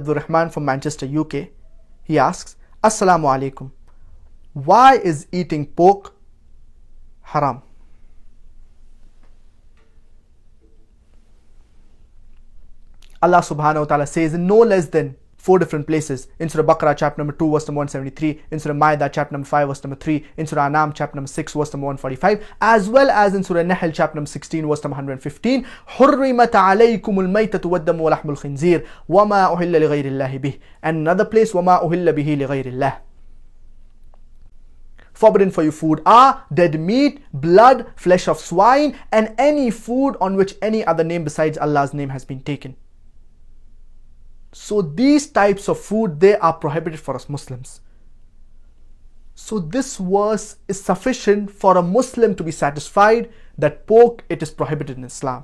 Abdul Rahman from Manchester, UK. He asks, Assalamu alaikum. Why is eating pork haram? Allah subhanahu wa ta'ala says in no less than 4 different places, in Surah Baqarah chapter number 2 verse number 173, in Surah Ma'idah chapter number 5 verse number 3, in Surah Anam chapter number 6 verse number 145, as well as in Surah Nahl chapter number 16 verse number 115, حُرِّمَتْ عَلَيْكُمُ الْمَيْتَةُ وَالدَّمُ وَلَحْمُ الْخِنْزِيرِ وَمَا أُهِلَّ لِغَيْرِ اللَّهِ بِهِ, and another place, وَمَا أُهِلَّ بِهِ لِغَيْرِ اللَّهِ. Forbidden for you food are dead meat, blood, flesh of swine, and any food on which any other name besides Allah's name has been taken. So these types of food, they are prohibited for us Muslims. So this verse is sufficient for a Muslim to be satisfied that pork, it is prohibited in Islam.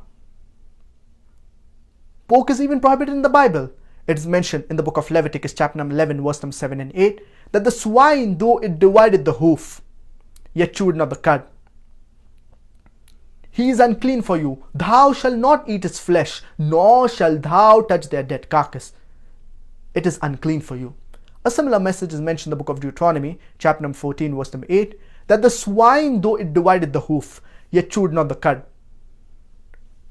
Pork is even prohibited in the Bible. It is mentioned in the book of Leviticus chapter number 11 verse number 7 and 8 that the swine, though it divided the hoof, yet chewed not the cud. He is unclean for you. Thou shalt not eat its flesh, nor shalt thou touch their dead carcass. It is unclean for you. A similar message is mentioned in the book of Deuteronomy, chapter number 14, verse number 8, that the swine, though it divided the hoof, yet chewed not the cud.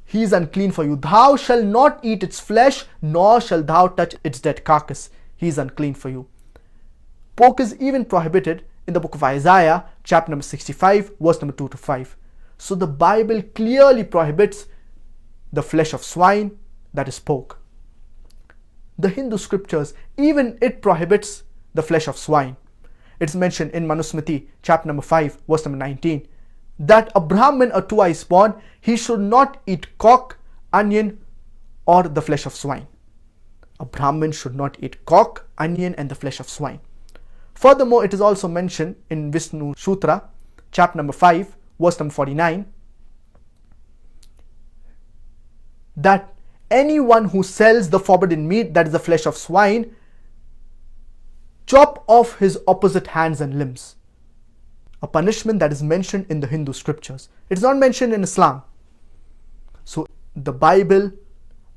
He is unclean for you. Thou shalt not eat its flesh, nor shalt thou touch its dead carcass. He is unclean for you. Pork is even prohibited in the book of Isaiah, chapter number 65, verse number 2 to 5. So the Bible clearly prohibits the flesh of swine, that is pork. The Hindu scriptures, even it prohibits the flesh of swine. It's mentioned in Manusmriti, chapter number 5, verse number 19, that a Brahmin or two is born, he should not eat cock, onion, or the flesh of swine. A Brahmin should not eat cock, onion, and the flesh of swine. Furthermore, it is also mentioned in Vishnu Sutra, chapter number 5, verse number 49, that anyone who sells the forbidden meat, that is the flesh of swine, chop off his opposite hands and limbs. A punishment that is mentioned in the Hindu scriptures. It is not mentioned in Islam. So the Bible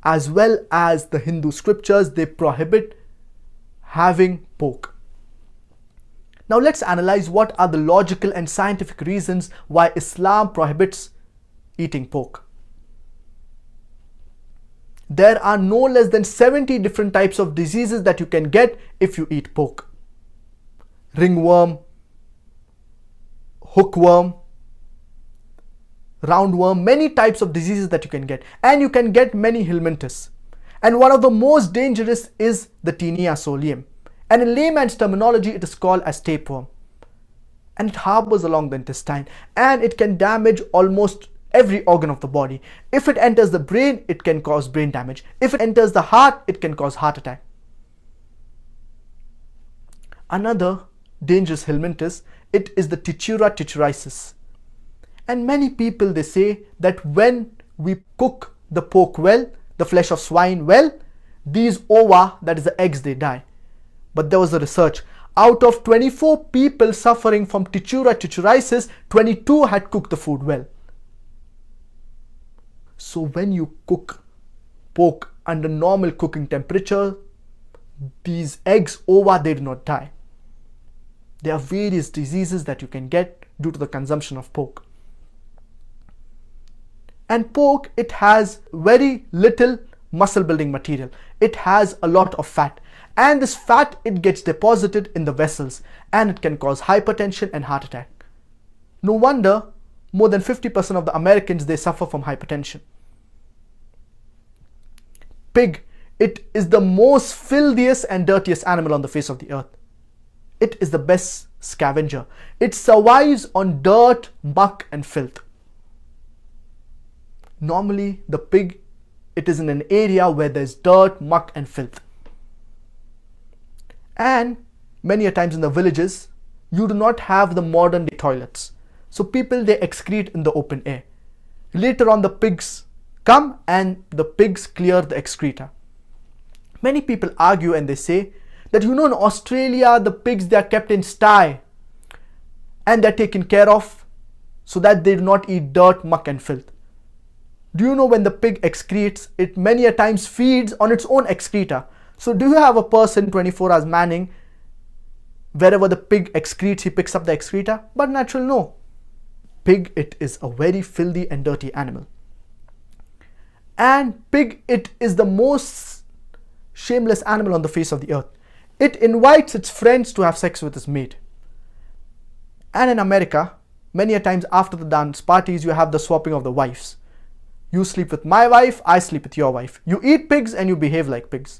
as well as the Hindu scriptures, they prohibit having pork. Now let's analyze what are the logical and scientific reasons why Islam prohibits eating pork. There are no less than 70 different types of diseases that you can get if you eat pork. Ringworm, hookworm, roundworm, many types of diseases that you can get. And you can get many helminthes. And one of the most dangerous is the Taenia solium. And in layman's terminology, it is called as tapeworm. And it harbors along the intestine. And it can damage almost every organ of the body. If it enters the brain, it can cause brain damage. If it enters the heart, it can cause heart attack. Another dangerous helminthus, it is the Tichura tichuriasis. And many people, they say that when we cook the pork well, the flesh of swine well, these ova, that is the eggs, they die. But there was a research. Out of 24 people suffering from Tichura tichuriasis, 22 had cooked the food well. So when you cook pork under normal cooking temperature, these eggs, ova, they do not die. There are various diseases that you can get due to the consumption of pork. And pork, it has very little muscle building material. It has a lot of fat. And this fat, it gets deposited in the vessels and it can cause hypertension and heart attack. No wonder more than 50% of the Americans, they suffer from hypertension. Pig, it is the most filthiest and dirtiest animal on the face of the earth. It is the best scavenger. It survives on dirt, muck, and filth. Normally, the pig, it is in an area where there's dirt, muck, and filth. And many a times in the villages, you do not have the modern day toilets. So people, they excrete in the open air. Later on, the pigs come and the pigs clear the excreta. Many people argue and they say that, in Australia, the pigs, they are kept in sty and they're taken care of so that they do not eat dirt, muck, and filth. Do you know when the pig excretes, it many a times feeds on its own excreta. So do you have a person 24 hours manning wherever the pig excretes, he picks up the excreta? But natural, no. Pig, it is a very filthy and dirty animal. And pig, it is the most shameless animal on the face of the earth. It invites its friends to have sex with its mate. And in America, many a times after the dance parties, you have the swapping of the wives. You sleep with my wife, I sleep with your wife. You eat pigs and you behave like pigs.